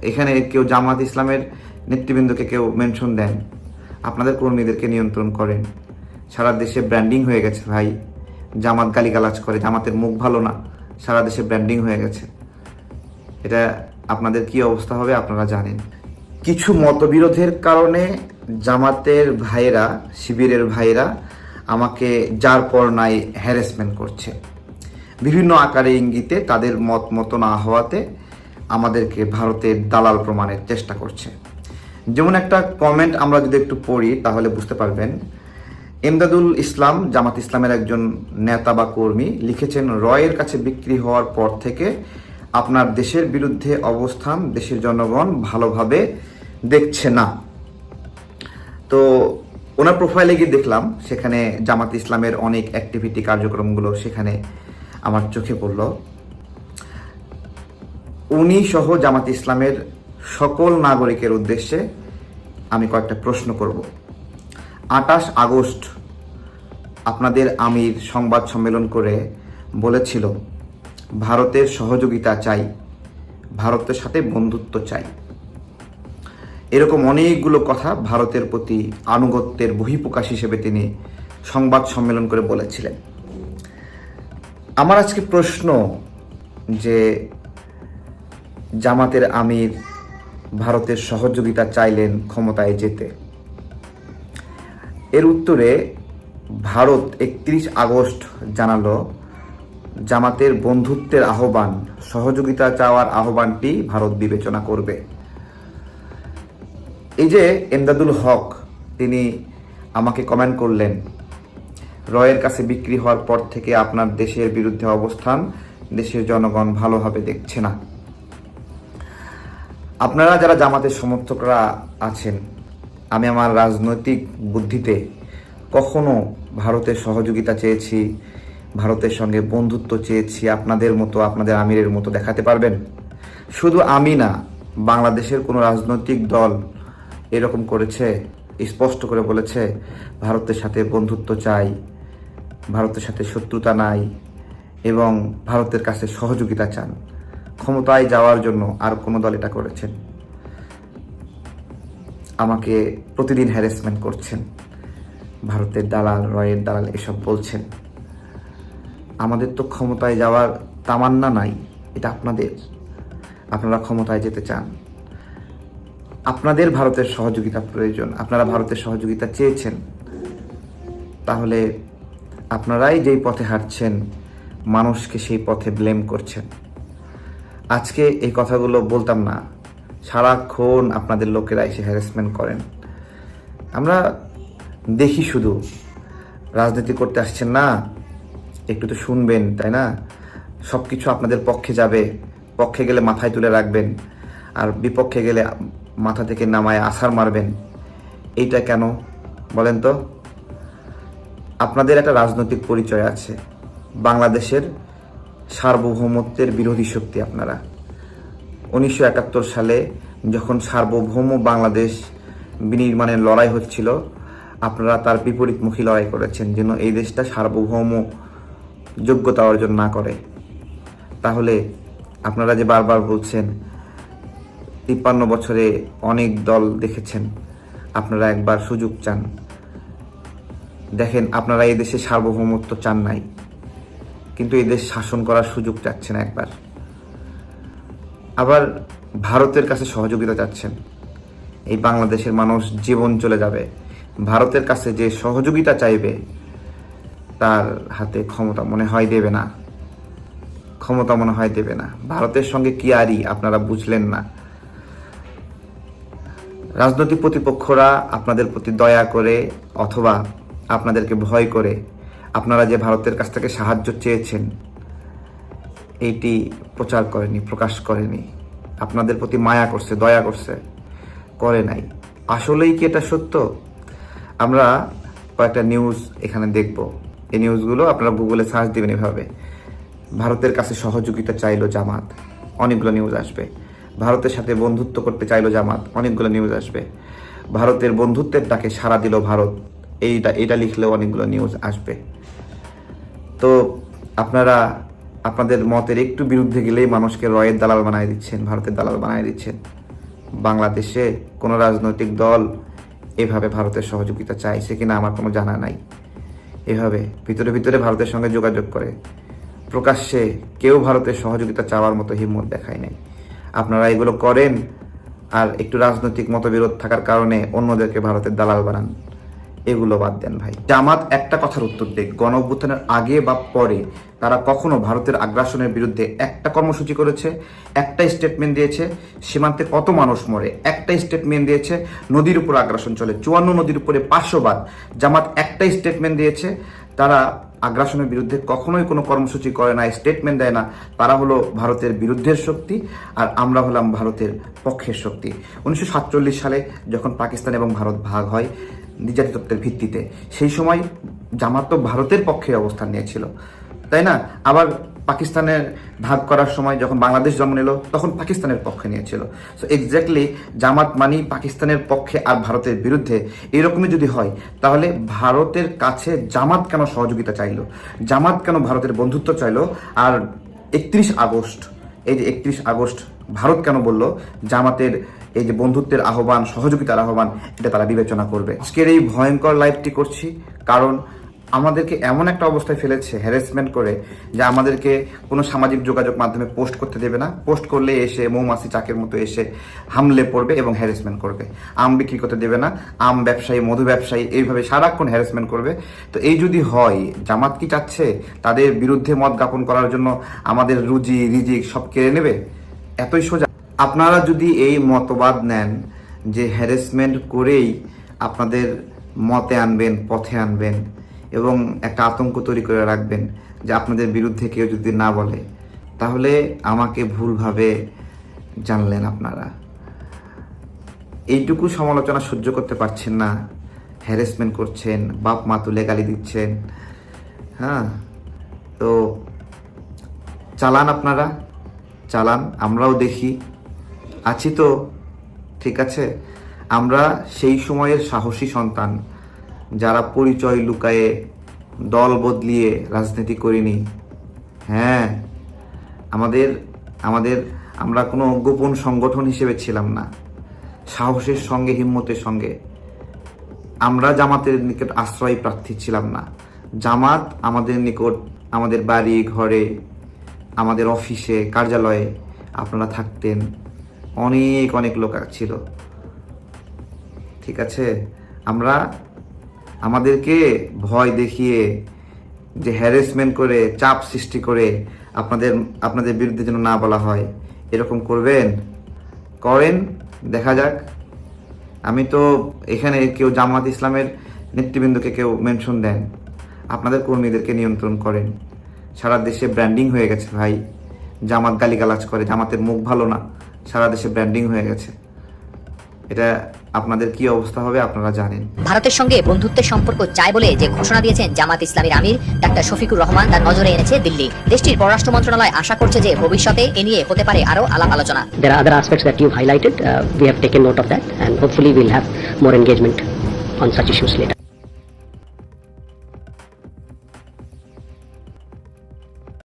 এখানে কেউ জামাত ইসলামের নেতৃবৃন্দকে কেউ মেনশন দেন, আপনাদের কর্মীদেরকে নিয়ন্ত্রণ করেন। সারা দেশে ব্র্যান্ডিং হয়ে গেছে ভাই, জামাত গালিগালাজ করে, জামাতের মুখ ভালো না, সারা দেশে ব্র্যান্ডিং হয়ে গেছে। এটা আপনাদের কি অবস্থা হবে আপনারা জানেন। কিছু মতবিরোধের কারণে জামাতের ভাইয়েরা, শিবিরের ভাইয়েরা আমাকে যার পর নাই হ্যারাসমেন্ট করছে, বিভিন্ন আকারে ইঙ্গিতে তাদের মত মতো না হওয়াতে আমাদেরকে ভারতের দালাল প্রমাণের চেষ্টা করছে। যেমন একটা কমেন্ট আমরা যদি একটু পড়ি তাহলে বুঝতে পারবেন। এমদাদুল ইসলাম, জামাত ইসলামের একজন নেতা বা কর্মী, লিখেছেন, রয়ের কাছে বিক্রি হওয়ার পর থেকে আপনার দেশের বিরুদ্ধে অবস্থান দেশের জনগণ ভালোভাবে দেখছে না। তো ওনার প্রোফাইলে গিয়ে দেখলাম সেখানে জামাত ইসলামের অনেক অ্যাক্টিভিটি, কার্যক্রমগুলো সেখানে আমার চোখে পড়ল। উনি সহ জামাত ইসলামের সকল নাগরিকের উদ্দেশ্যে আমি কয়েকটা প্রশ্ন করব। 28 আগস্ট আপনাদের আমির সংবাদ সম্মেলন করে বলেছিল, ভারতের সহযোগিতা চাই, ভারতের সাথে বন্ধুত্ব চাই। এরকম অনেকগুলো কথা ভারতের প্রতি আনুগত্যের বহিঃপ্রকাশ হিসেবে তিনি সংবাদ সম্মেলন করে বলেছিলেন। আমার আজকে প্রশ্ন যে জামাতের আমির ভারতের সহযোগিতা চাইলেন ক্ষমতায় যেতে, এর উত্তরে ভারত 31 আগস্ট জানালো জামাতের বন্ধুত্বের আহ্বান, সহযোগিতা চাওয়ার আহ্বানটি ভারত বিবেচনা করবে। এই যে এমদাদুল হক, তিনি আমাকে কমেন্ট করলেন, রয়ের কাছে বিক্রি হওয়ার পর থেকে আপনার দেশের বিরুদ্ধে অবস্থান দেশের জনগণ ভালোভাবে দেখছে না। আপনারা যারা জামাতের সমর্থকরা আছেন, আমি আমার রাজনৈতিক বুদ্ধিতে কখনো ভারতের সহযোগিতা চেয়েছি, ভারতের সঙ্গে বন্ধুত্ব চেয়েছি আপনাদের মতো, আপনাদের আমিরের মতো দেখাতে পারবেন? শুধু আমি না, বাংলাদেশের কোনো রাজনৈতিক দল এরকম করেছে, স্পষ্ট করে বলেছে ভারতের সাথে বন্ধুত্ব চাই, ভারতের সাথে শত্রুতা নাই এবং ভারতের কাছে সহযোগিতা চান, ক্ষমতায় যাওয়ার জন্য আর কোনো দল এটা করেছেন? আমাকে প্রতিদিন হ্যারাসমেন্ট করছেন, ভারতের দালাল, রয়ের দালাল এসব বলছেন। আমাদের তো ক্ষমতায় যাওয়ার তামান্না নাই, এটা আপনাদের, আপনারা ক্ষমতায় যেতে চান, আপনাদের ভারতের সহযোগিতা প্রয়োজন, আপনারা ভারতের সহযোগিতা চেয়েছেন। তাহলে আপনারাই যেই পথে হাঁটছেন মানুষকে সেই পথে ব্লেম করছেন। আজকে এই কথাগুলো বলতাম না, সারাক্ষণ আপনাদের লোকেরা এসে হ্যারাসমেন্ট করেন। আমরা দেখি শুধু, রাজনীতি করতে আসছেন না, একটু তো শুনবেন, তাই না? সব কিছু আপনাদের পক্ষে যাবে, পক্ষে গেলে মাথায় তুলে রাখবেন আর বিপক্ষে গেলে মাথা থেকে নামায় আছাড় মারবেন। এইটা কেন বলেন তো? আপনাদের একটা রাজনৈতিক পরিচয় আছে, বাংলাদেশের সার্বভৌমত্বের বিরোধী শক্তি আপনারা। 1971 সালে যখন সার্বভৌম বাংলাদেশ বিনির্মাণের লড়াই হচ্ছিল, আপনারা তার বিপরীতমুখী লড়াই করেছেন যেন এই দেশটা সার্বভৌম যোগ্যতা অর্জন না করে। তাহলে আপনারা যে বারবার বলছেন 53 বছরে অনেক দল দেখেছেন, আপনারা একবার সুযোগ চান, দেখেন আপনারা এই দেশে সার্বভৌমত্ব চান নাই, কিন্তু এই দেশ শাসন করার সুযোগ চাচ্ছেন একবার। আবার ভারতের কাছে সহযোগিতা চাচ্ছেন। এই বাংলাদেশের মানুষ জীবন চলে যাবে, ভারতের কাছে যে সহযোগিতা চাইবে তার হাতে ক্ষমতা মনে হয় দেবে না, ক্ষমতা মনে হয় দেবে না। ভারতের সঙ্গে কি আরই আপনারা বুঝলেন না। রাজনৈতিক প্রতিপক্ষরা আপনাদের প্রতি দয়া করে অথবা আপনাদেরকে ভয় করে আপনারা যে ভারতের কাছ থেকে সাহায্য চেয়েছেন এইটি প্রচার করেনি, প্রকাশ করেনি। আপনাদের প্রতি মায়া করছে, দয়া করছে, করে নাই। আসলেই কি এটা সত্য? আমরা কয়েকটা নিউজ এখানে দেখব। এই নিউজগুলো আপনারা গুগলে সার্চ দিবেন, এভাবে ভারতের কাছে সহযোগিতা চাইলো জামাত, অনেকগুলো নিউজ আসবে। ভারতের সাথে বন্ধুত্ব করতে চাইলো জামাত, অনেকগুলো নিউজ আসবে। ভারতের বন্ধুত্বের ডাকে সাড়া দিল ভারত, এইটা লিখলেও অনেকগুলো নিউজ আসবে। তো আপনারা আপনাদের মতের একটু বিরুদ্ধে গেলেই মানুষকে রয়ের দালাল বানায় দিচ্ছেন, ভারতের দালাল বানায় দিচ্ছেন। বাংলাদেশে কোনো রাজনৈতিক দল এভাবে ভারতের সহযোগিতা চাইছে কিনা আমার কোনো জানা নাই। এভাবে ভিতরে ভিতরে ভারতের সঙ্গে যোগাযোগ করে প্রকাশ্যে কেউ ভারতের সহযোগিতা চাওয়ার মতো হিম্মত দেখায় নাই। আপনারা এগুলো করেন আর একটু রাজনৈতিক মতবিরোধ থাকার কারণে অন্যদেরকে ভারতের দালাল বানান। এগুলো বাদ দেন ভাই। জামাত একটা কথার উত্তর দেখ, গণ অভ্যুত্থানের আগে বা পরে তারা কখনো ভারতের আগ্রাসনের বিরুদ্ধে একটা কর্মসূচি করেছে, একটা স্টেটমেন্ট দিয়েছে? সীমান্তে কত মানুষ মরে, একটা স্টেটমেন্ট দিয়েছে? নদীর উপর আগ্রাসন চলে, 54 নদীর উপরে 500 বার। জামাত একটা স্টেটমেন্ট দিয়েছে? তারা আগ্রাসনের বিরুদ্ধে কখনোই কোনো কর্মসূচি করে না, স্টেটমেন্ট দেয় না। তারা হলো ভারতের বিরুদ্ধের শক্তি আর আমরা হলাম ভারতের পক্ষের শক্তি। 1947 সালে যখন পাকিস্তান এবং ভারত ভাগ হয় নির্যাতিতত্বের ভিত্তিতে, সেই সময় জামাত তো ভারতের পক্ষে অবস্থান নিয়েছিল, তাই না? আবার পাকিস্তানের ভাগ করার সময় যখন বাংলাদেশ জন্ম নিল তখন পাকিস্তানের পক্ষে নিয়েছিল। সো এক্স্যাক্টলি জামাত মানি পাকিস্তানের পক্ষে আর ভারতের বিরুদ্ধে। এরকমই যদি হয় তাহলে ভারতের কাছে জামাত কেন সহযোগিতা চাইলো, জামাত কেন ভারতের বন্ধুত্ব চাইলো? আর 31 আগস্ট, এই যে 31 আগস্ট ভারত কেন বলল জামাতের এই যে বন্ধুত্বের আহ্বান, সহযোগিতার আহ্বান, এটা তারা বিবেচনা করবে। আজকের এই ভয়ঙ্কর লাইভটি করছি কারণ আমাদেরকে এমন একটা অবস্থায় ফেলেছে হ্যারাসমেন্ট করে, যে আমাদেরকে কোনো সামাজিক যোগাযোগ মাধ্যমে পোস্ট করতে দেবে না। পোস্ট করলে এসে মৌমাছি চাকের মতো এসে হামলে পড়বে এবং হ্যারাসমেন্ট করবে। আম বিক্রি করতে দেবে না, আম ব্যবসায়ী, মধু ব্যবসায়ী, এইভাবে সারাক্ষণ হ্যারাসমেন্ট করবে। তো এই যদি হয়, জামাত কি চাচ্ছে তাদের বিরুদ্ধে মত জ্ঞাপন করার জন্য আমাদের রুজি রিজিক সব কেড়ে নেবে? এতই সোজা। আপনারা যদি এই মতবাদ নেন যে হ্যারাসমেন্ট করেই আপনাদের মতে আনবেন, পথে আনবেন এবং একটা আতঙ্ক তৈরি করে রাখবেন যে আপনাদের বিরুদ্ধে কেউ যদি না বলে, তাহলে আমাকে ভুলভাবে জানলেন আপনারা। এইটুকু সমালোচনা সহ্য করতে পারছেন না, হ্যারাসমেন্ট করছেন, বাপ মা তুলে গালি দিচ্ছেন। হ্যাঁ, তো চালান, আপনারা চালান, আমরাও দেখি, আছি তো, ঠিক আছে? আমরা সেই সময়ের সাহসী সন্তান যারা পরিচয় লুকায়ে দল বদলিয়ে রাজনীতি করিনি। হ্যাঁ, আমরা কোনো গোপন সংগঠন হিসেবে ছিলাম না। সাহসের সঙ্গে, হিম্মতের সঙ্গে আমরা জামাতের নিকট আশ্রয় প্রার্থী ছিলাম না। জামাত আমাদের নিকট, আমাদের বাড়ি ঘরে, আমাদের অফিসে, কার্যালয়ে আপনারা থাকতেন, অনেক অনেক লোক ছিল, ঠিক আছে? আমাদেরকে ভয় দেখিয়ে, যে হ্যারাসমেন্ট করে, চাপ সৃষ্টি করে আপনাদের বিরুদ্ধে যেন না বলা হয়, এরকম করবেন? করেন, দেখা যাক। আমি তো এখানে কেউ জামাত ইসলামের নেতৃবৃন্দকে কেউ মেনশন দেন, আপনাদের কর্মীদেরকে নিয়ন্ত্রণ করেন। সারা দেশে ব্র্যান্ডিং হয়ে গেছে ভাই, জামাত গালিগালাজ করে, জামাতের মুখ ভালো না, সারা দেশে ব্র্যান্ডিং হয়ে গেছে। এটা আপনাদের কি অবস্থা হবে আপনারা জানেন। ভারতের সঙ্গে বন্ধুত্বের সম্পর্ক চায় বলে যে ঘোষণা দিয়েছেন জামাত ইসলামীর আমির ডাক্তার শফিকুর রহমান, তার নজরে এনেছে দিল্লি। দেশটির পররাষ্ট্র মন্ত্রণালয় আশা করছে যে ভবিষ্যতে এ নিয়ে হতে পারে আরো আলাপ আলোচনা। There are other aspects that you've highlighted. We have taken note of that and hopefully we'll have more engagement on such issues later.